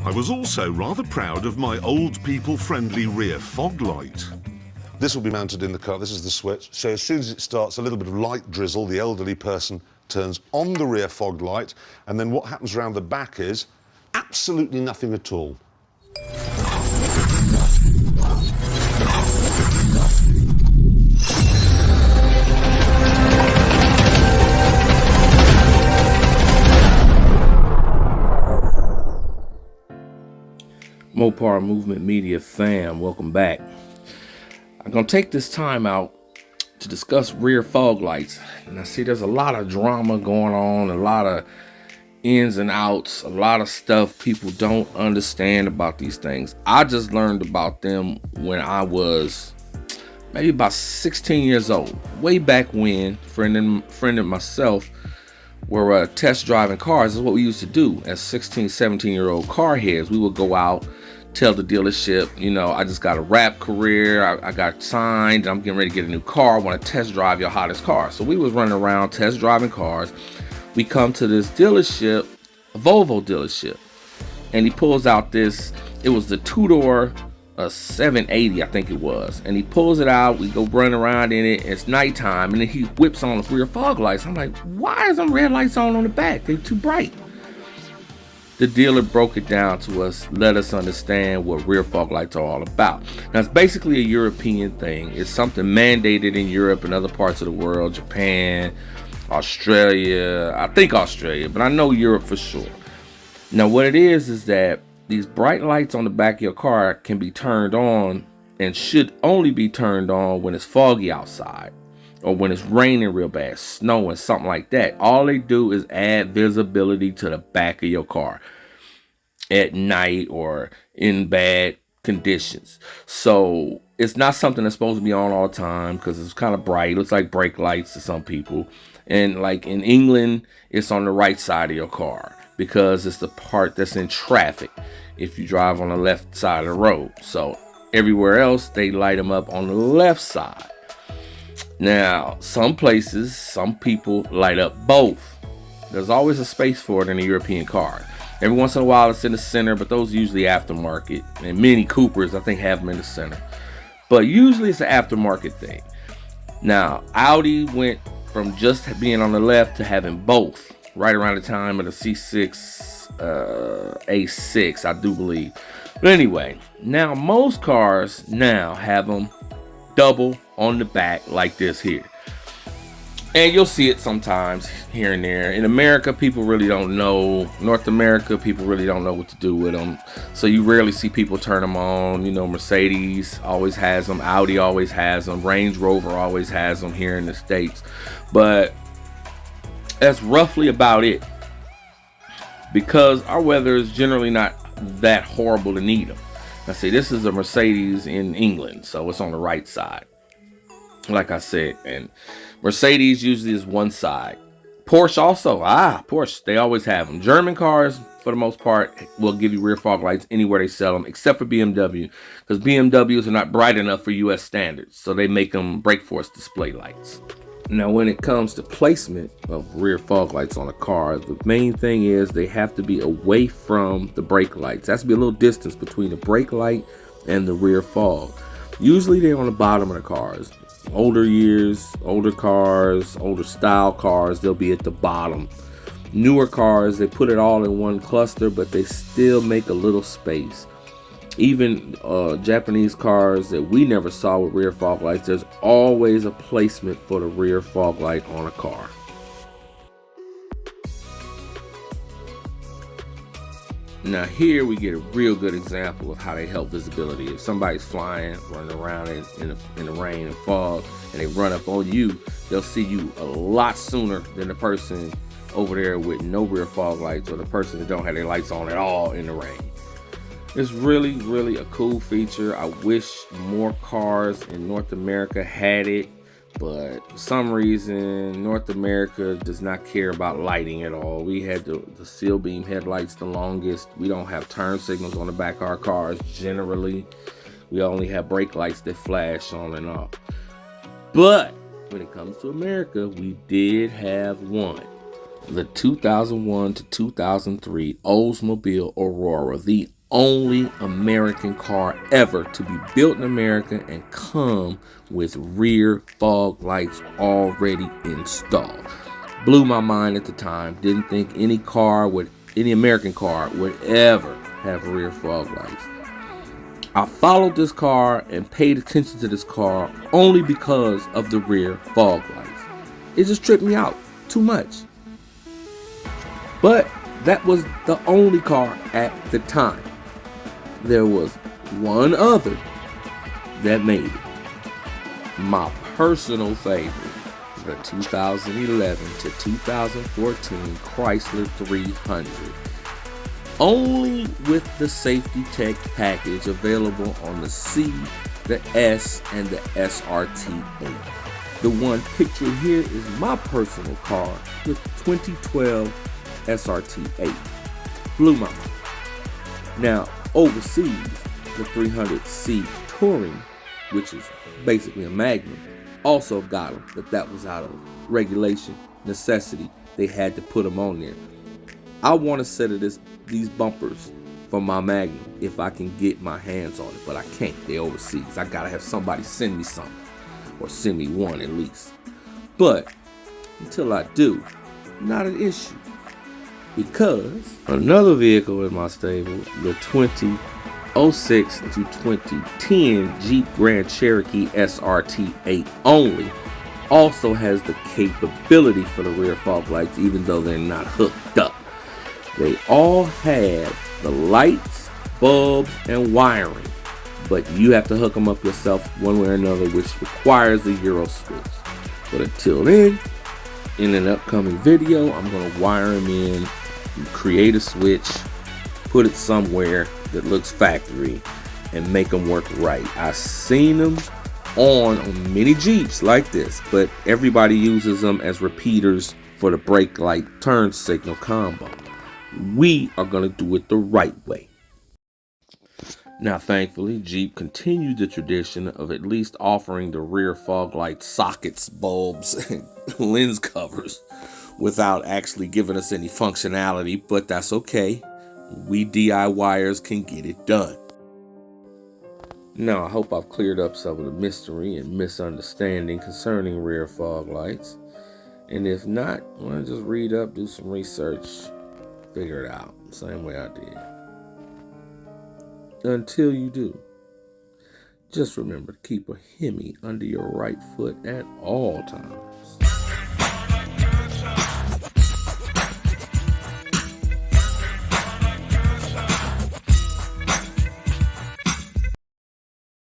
I was also rather proud of my old people-friendly rear fog light. This will be mounted in the car. This is the switch. So as soon as it starts, a little bit of light drizzle, the elderly person turns on the rear fog light, and then what happens around the back is absolutely nothing at all. Mopar Movement Media fam, welcome back. I'm gonna take this time out to discuss rear fog lights. And I see there's a lot of drama going on, a lot of ins and outs, a lot of stuff people don't understand about these things. I just learned about them when I was maybe about 16 years old. Way back when, friend and myself were test driving cars. This is what we used to do as 16, 17-year-old car heads. We would go out, tell the dealership, you know, I just got a rap career, I got signed, I'm getting ready to get a new car, I want to test drive your hottest car. So we was running around test driving cars. We come to this dealership, a Volvo dealership, and he pulls out this, it was the two-door 780, I think it was, and he pulls it out. We go run around in it. It's nighttime, and then he whips on the rear fog lights. I'm like, why is them red lights on the back? They're too bright. The dealer broke it down to us, let us understand what rear fog lights are all about. Now, it's basically a European thing. It's something mandated in Europe and other parts of the world, Japan, Australia, I think Australia, but I know Europe for sure. Now, what it is that these bright lights on the back of your car can be turned on and should only be turned on when it's foggy outside or when it's raining real bad, snowing, something like that. All they do is add visibility to the back of your car at night or in bad conditions. So it's not something that's supposed to be on all the time because it's kind of bright. It looks like brake lights to some people. And like in England, it's on the right side of your car because it's the part that's in traffic if you drive on the left side of the road. So everywhere else, they light them up on the left side. Now, some places, some people light up both. There's always a space for it in a European car. Every once in a while, it's in the center, but those are usually aftermarket. And Mini Coopers, I think, have them in the center. But usually it's an aftermarket thing. Now, Audi went from just being on the left to having both right around the time of the C6 A6, I do believe. But anyway, now most cars now have them double on the back like this here. And you'll see it sometimes here and there. In America, people really don't know. North America, people really don't know what to do with them. So you rarely see people turn them on. You know, Mercedes always has them. Audi always has them. Range Rover always has them here in the States. But that's roughly about it. Because our weather is generally not that horrible to need them. Now see, this is a Mercedes in England, so it's on the right side. Like I said, and Mercedes usually is one side. Porsche also, Porsche, they always have them. German cars, for the most part, will give you rear fog lights anywhere they sell them, except for BMW, because BMWs are not bright enough for US standards, so they make them brake force display lights. Now, when it comes to placement of rear fog lights on a car, the main thing is they have to be away from the brake lights. There has to be a little distance between the brake light and the rear fog. Usually they're on the bottom of the cars. Older years, older cars, older style cars, they'll be at the bottom. Newer cars, they put it all in one cluster, but they still make a little space. Even Japanese cars that we never saw with rear fog lights, there's always a placement for the rear fog light on a car. Now here we get a real good example of how they help visibility. If somebody's flying, running around in the rain and fog, and they run up on you, they'll see you a lot sooner than the person over there with no rear fog lights or the person that don't have their lights on at all in the rain. It's really, really a cool feature. I wish more cars in North America had it, but for some reason, North America does not care about lighting at all. We had the seal beam headlights the longest. We don't have turn signals on the back of our cars generally. We only have brake lights that flash on and off. But when it comes to America, we did have one. The 2001 to 2003 Oldsmobile Aurora, the only American car ever to be built in America and come with rear fog lights already installed. Blew my mind at the time. Didn't think any American car would ever have rear fog lights. I followed this car and paid attention to this car only because of the rear fog lights. It just tripped me out too much. But that was the only car at the time. There was one other that made it. My personal favorite, the 2011 to 2014 Chrysler 300. Only with the safety tech package available on the C, the S, and the SRT8. The one pictured here is my personal car with 2012 SRT8. Blew my mind. Now, overseas, the 300C Touring, which is basically a Magnum, also got them, but that was out of regulation, necessity. They had to put them on there. I want a set of these bumpers for my Magnum if I can get my hands on it, but I can't. They're overseas. I gotta have somebody send me something, or send me one at least. But until I do, not an issue. Because another vehicle in my stable, the 2006 to 2010 Jeep Grand Cherokee SRT8 only, also has the capability for the rear fog lights, even though they're not hooked up. They all have the lights, bulbs, and wiring, but you have to hook them up yourself one way or another, which requires a Euro switch. But until then, in an upcoming video, I'm going to wire them in, create a switch, put it somewhere that looks factory, and make them work right. I've seen them on many Jeeps like this, but everybody uses them as repeaters for the brake light turn signal combo. We are going to do it the right way. Now, thankfully, Jeep continued the tradition of at least offering the rear fog light sockets, bulbs, and lens covers without actually giving us any functionality, but that's okay. We DIYers can get it done. Now, I hope I've cleared up some of the mystery and misunderstanding concerning rear fog lights. And if not, well, just read up, do some research, figure it out, same way I did. Until you do, just remember to keep a Hemi under your right foot at all times.